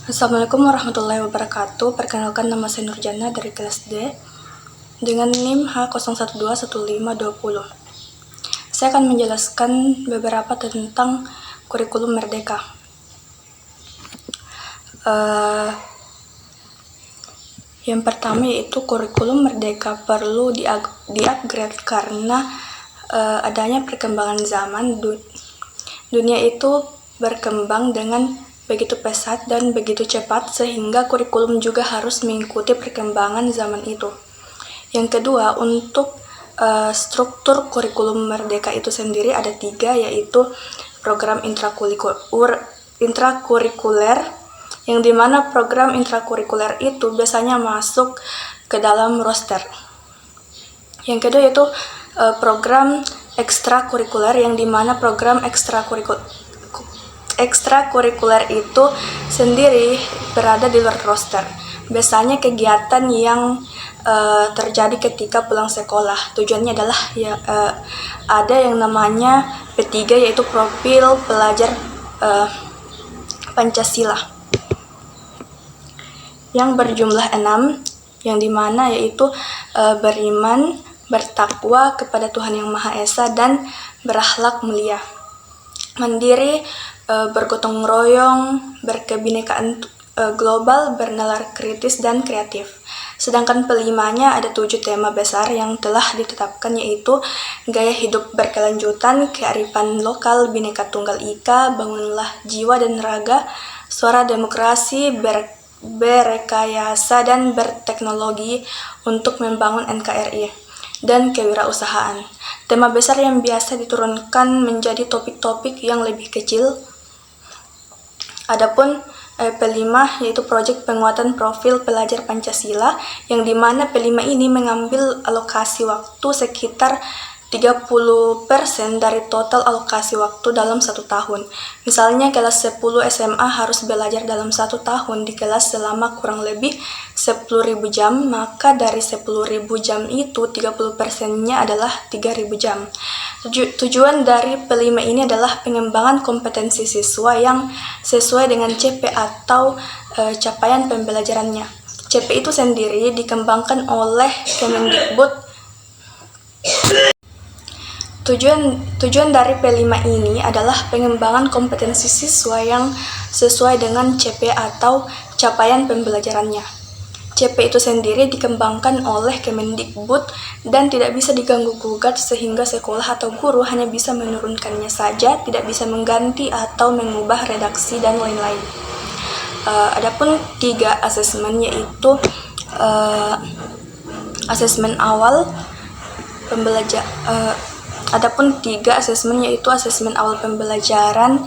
Assalamualaikum warahmatullahi wabarakatuh. Perkenalkan, nama saya Nurjana dari kelas D dengan NIM H01215220. Saya akan menjelaskan beberapa tentang kurikulum Merdeka. Yang pertama yaitu kurikulum Merdeka perlu di-upgrade karena adanya perkembangan zaman. Dunia itu berkembang dengan begitu pesat dan begitu cepat sehingga kurikulum juga harus mengikuti perkembangan zaman itu. Yang kedua, untuk struktur kurikulum Merdeka itu sendiri ada 3, yaitu program intrakurikuler, yang dimana program intrakurikuler itu biasanya masuk ke dalam roster. Yang kedua yaitu program ekstrakurikuler, yang dimana program ekstrakurikuler itu sendiri berada di luar roster. Biasanya kegiatan yang terjadi ketika pulang sekolah. Tujuannya adalah ada yang namanya P3, yaitu profil pelajar Pancasila, yang berjumlah 6, yang dimana yaitu beriman, bertakwa kepada Tuhan Yang Maha Esa, dan berakhlak mulia, mandiri, bergotong royong, berkebinekaan global, bernalar kritis, dan kreatif. Sedangkan pelimanya ada 7 tema besar yang telah ditetapkan, yaitu gaya hidup berkelanjutan, kearifan lokal, Bhinneka Tunggal Ika, bangunlah jiwa dan raga, suara demokrasi, berekayasa dan berteknologi untuk membangun NKRI, dan kewirausahaan. Tema besar yang biasa diturunkan menjadi topik-topik yang lebih kecil. Adapun P5 yaitu proyek penguatan profil pelajar Pancasila, yang dimana P5 ini mengambil alokasi waktu sekitar 30% dari total alokasi waktu dalam 1 tahun. Misalnya kelas 10 SMA harus belajar dalam 1 tahun di kelas selama kurang lebih 10.000 jam, maka dari 10.000 jam itu 30%-nya adalah 3.000 jam. Tujuan dari P5 ini adalah pengembangan kompetensi siswa yang sesuai dengan CP atau capaian pembelajarannya. CP itu sendiri dikembangkan oleh Kemendikbud. Tujuan dari P5 ini adalah pengembangan kompetensi siswa yang sesuai dengan CP atau capaian pembelajarannya. CP itu sendiri dikembangkan oleh Kemendikbud dan tidak bisa diganggu-gugat, sehingga sekolah atau guru hanya bisa menurunkannya saja, tidak bisa mengganti atau mengubah redaksi dan lain-lain. Adapun 3 asesmen, yaitu asesmen awal pembelajaran. Adapun 3 asesmen, yaitu asesmen awal pembelajaran,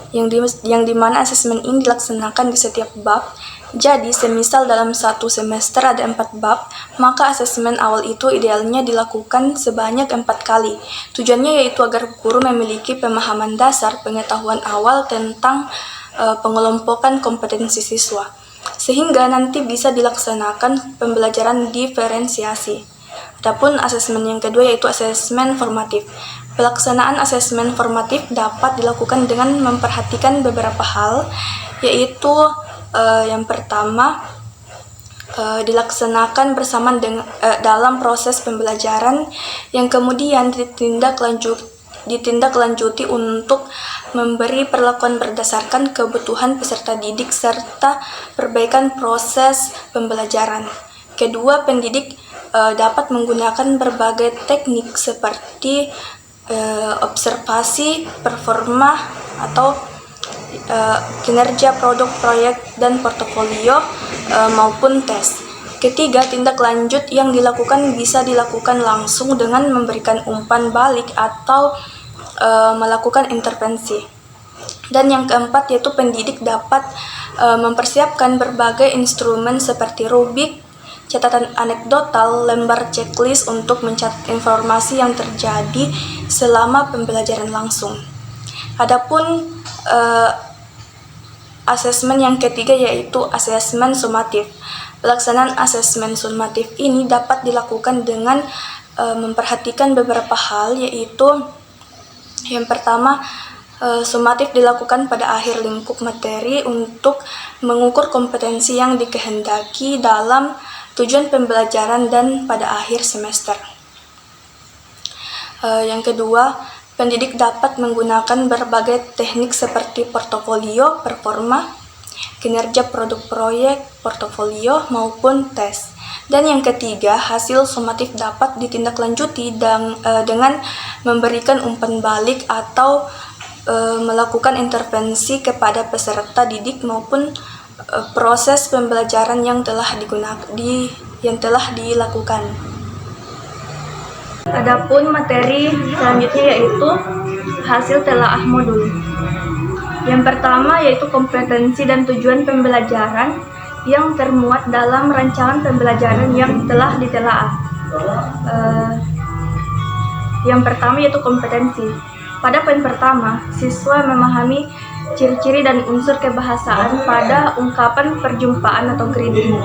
yang dimana asesmen ini dilaksanakan di setiap bab. Jadi, semisal dalam 1 semester ada 4 bab, maka asesmen awal itu idealnya dilakukan sebanyak 4 kali. Tujuannya yaitu agar guru memiliki pemahaman dasar pengetahuan awal tentang pengelompokan kompetensi siswa, sehingga nanti bisa dilaksanakan pembelajaran diferensiasi. Adapun asesmen yang kedua yaitu asesmen formatif. Pelaksanaan asesmen formatif dapat dilakukan dengan memperhatikan beberapa hal, yaitu yang pertama, dilaksanakan bersamaan dalam proses pembelajaran, yang kemudian ditindaklanjuti untuk memberi perlakuan berdasarkan kebutuhan peserta didik serta perbaikan proses pembelajaran. Kedua, pendidik dapat menggunakan berbagai teknik seperti observasi, performa atau kinerja produk, proyek, dan portofolio maupun tes. Ketiga, tindak lanjut yang dilakukan bisa dilakukan langsung dengan memberikan umpan balik atau melakukan intervensi. Dan yang keempat yaitu pendidik dapat mempersiapkan berbagai instrumen seperti rubrik, catatan anekdotal, lembar checklist untuk mencatat informasi yang terjadi selama pembelajaran langsung. Adapun asesmen yang ketiga yaitu asesmen sumatif. Pelaksanaan asesmen sumatif ini dapat dilakukan dengan memperhatikan beberapa hal, yaitu yang pertama Sumatif dilakukan pada akhir lingkup materi untuk mengukur kompetensi yang dikehendaki dalam tujuan pembelajaran dan pada akhir semester. Yang kedua, pendidik dapat menggunakan berbagai teknik seperti portofolio, performa, kinerja produk proyek, portofolio, maupun tes. Dan yang ketiga, hasil sumatif dapat ditindaklanjuti dengan memberikan umpan balik atau melakukan intervensi kepada peserta didik maupun proses pembelajaran yang telah dilakukan. Adapun materi selanjutnya yaitu hasil telaah modul. Yang pertama yaitu kompetensi dan tujuan pembelajaran yang termuat dalam rancangan pembelajaran yang telah ditelaah. Yang pertama yaitu kompetensi. Pada poin pertama, siswa memahami ciri-ciri dan unsur kebahasaan pada ungkapan perjumpaan atau greeting,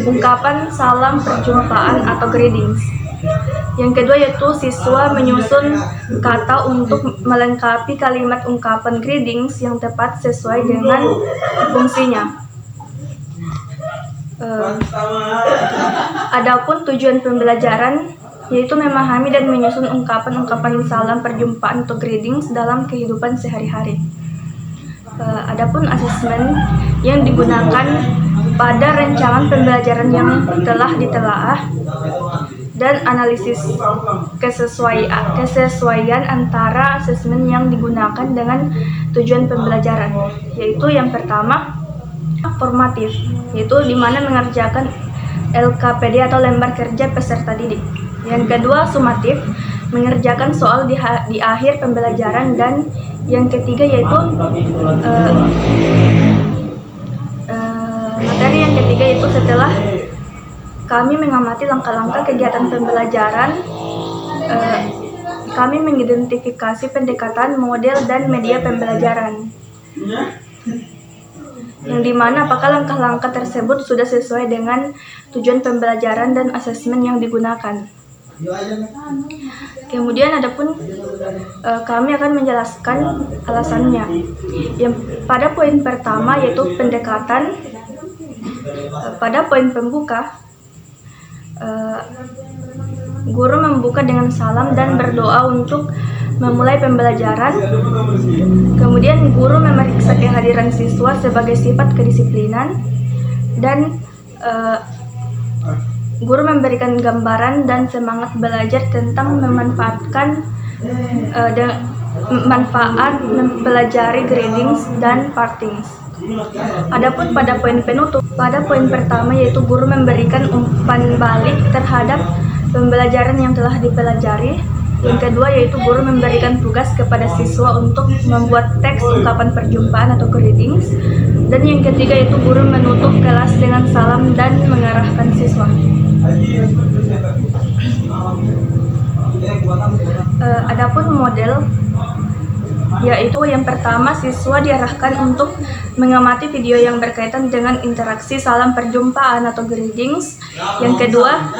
ungkapan salam perjumpaan atau greetings. Yang kedua yaitu siswa menyusun kata untuk melengkapi kalimat ungkapan greetings yang tepat sesuai dengan fungsinya. Adapun tujuan pembelajaran yaitu memahami dan menyusun ungkapan-ungkapan salam perjumpaan atau greetings dalam kehidupan sehari-hari. Adapun asesmen yang digunakan pada rancangan pembelajaran yang telah ditelaah dan analisis kesesuaian antara asesmen yang digunakan dengan tujuan pembelajaran, yaitu yang pertama formatif, yaitu di mana mengerjakan LKPD atau lembar kerja peserta didik. Yang kedua sumatif, mengerjakan soal di akhir pembelajaran. Dan yang ketiga yaitu materi yang ketiga yaitu setelah kami mengamati langkah-langkah kegiatan pembelajaran, kami mengidentifikasi pendekatan, model, dan media pembelajaran. Yang dimana apakah langkah-langkah tersebut sudah sesuai dengan tujuan pembelajaran dan asesmen yang digunakan. Kemudian adapun kami akan menjelaskan alasannya. Yang pada poin pertama yaitu pendekatan. Pada poin pembuka, guru membuka dengan salam dan berdoa untuk memulai pembelajaran. Kemudian guru memeriksa kehadiran siswa sebagai sifat kedisiplinan, dan guru memberikan gambaran dan semangat belajar tentang manfaat mempelajari greetings dan partings. Adapun pada poin penutup, pada poin pertama yaitu guru memberikan umpan balik terhadap pembelajaran yang telah dipelajari. Yang kedua yaitu guru memberikan tugas kepada siswa untuk membuat teks ungkapan perjumpaan atau greetings. Dan yang ketiga yaitu guru menutup kelas dengan salam dan mengarahkan siswa. Adapun model yaitu yang pertama siswa diarahkan untuk mengamati video yang berkaitan dengan interaksi salam perjumpaan atau greetings. Yang kedua,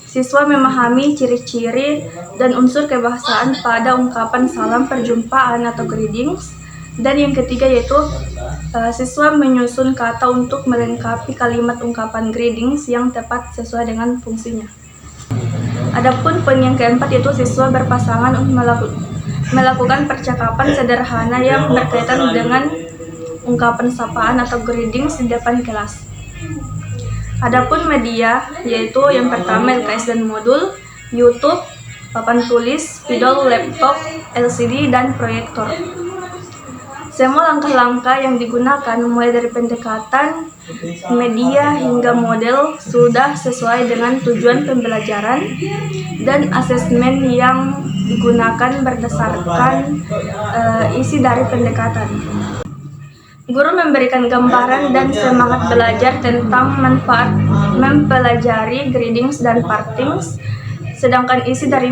siswa memahami ciri-ciri dan unsur kebahasaan pada ungkapan salam perjumpaan atau greetings. Dan yang ketiga yaitu siswa menyusun kata untuk melengkapi kalimat ungkapan greetings yang tepat sesuai dengan fungsinya. Adapun poin yang keempat yaitu siswa berpasangan untuk melakukan percakapan sederhana yang berkaitan dengan ungkapan sapaan atau greetings di depan kelas. Adapun media yaitu yang pertama LKS dan modul, YouTube, papan tulis, spidol, laptop, LCD, dan proyektor. Semua langkah-langkah yang digunakan mulai dari pendekatan, media, hingga model sudah sesuai dengan tujuan pembelajaran dan asesmen yang digunakan berdasarkan isi dari pendekatan. Guru memberikan gambaran dan semangat belajar tentang manfaat mempelajari greetings dan partings, sedangkan isi dari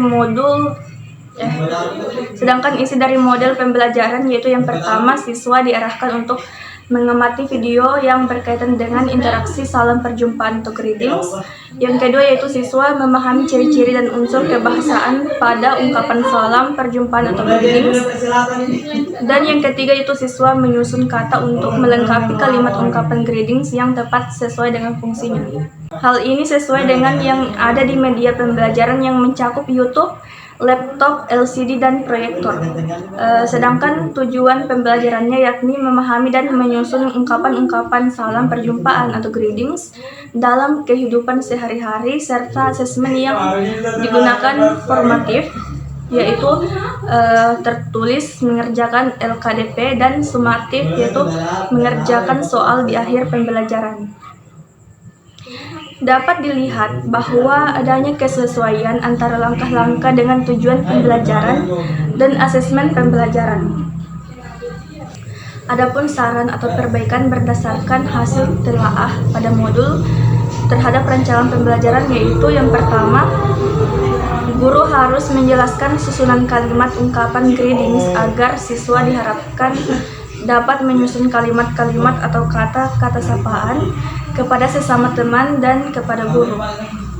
model pembelajaran yaitu yang pertama siswa diarahkan untuk mengamati video yang berkaitan dengan interaksi salam perjumpaan atau greetings. Yang kedua yaitu siswa memahami ciri-ciri dan unsur kebahasaan pada ungkapan salam perjumpaan atau greetings. Dan yang ketiga yaitu siswa menyusun kata untuk melengkapi kalimat ungkapan greetings yang tepat sesuai dengan fungsinya. Hal ini sesuai dengan yang ada di media pembelajaran yang mencakup YouTube, laptop, LCD, dan proyektor. Sedangkan tujuan pembelajarannya yakni memahami dan menyusun ungkapan-ungkapan salam perjumpaan atau greetings dalam kehidupan sehari-hari serta asesmen yang digunakan formatif, yaitu tertulis mengerjakan LKDP, dan sumatif yaitu mengerjakan soal di akhir pembelajaran. Dapat dilihat bahwa adanya kesesuaian antara langkah-langkah dengan tujuan pembelajaran dan asesmen pembelajaran. Adapun saran atau perbaikan berdasarkan hasil telaah pada modul terhadap rancangan pembelajaran yaitu yang pertama, guru harus menjelaskan susunan kalimat ungkapan greetings agar siswa diharapkan dapat menyusun kalimat-kalimat atau kata-kata sapaan kepada sesama teman dan kepada guru.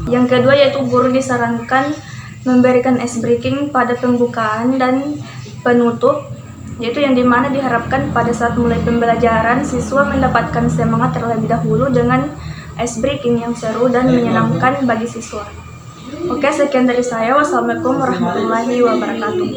Yang kedua yaitu guru disarankan memberikan ice breaking pada pembukaan dan penutup, yaitu yang dimana diharapkan pada saat mulai pembelajaran siswa mendapatkan semangat terlebih dahulu dengan ice breaking yang seru dan menyenangkan bagi siswa. Oke, sekian dari saya. Wassalamualaikum warahmatullahi wabarakatuh.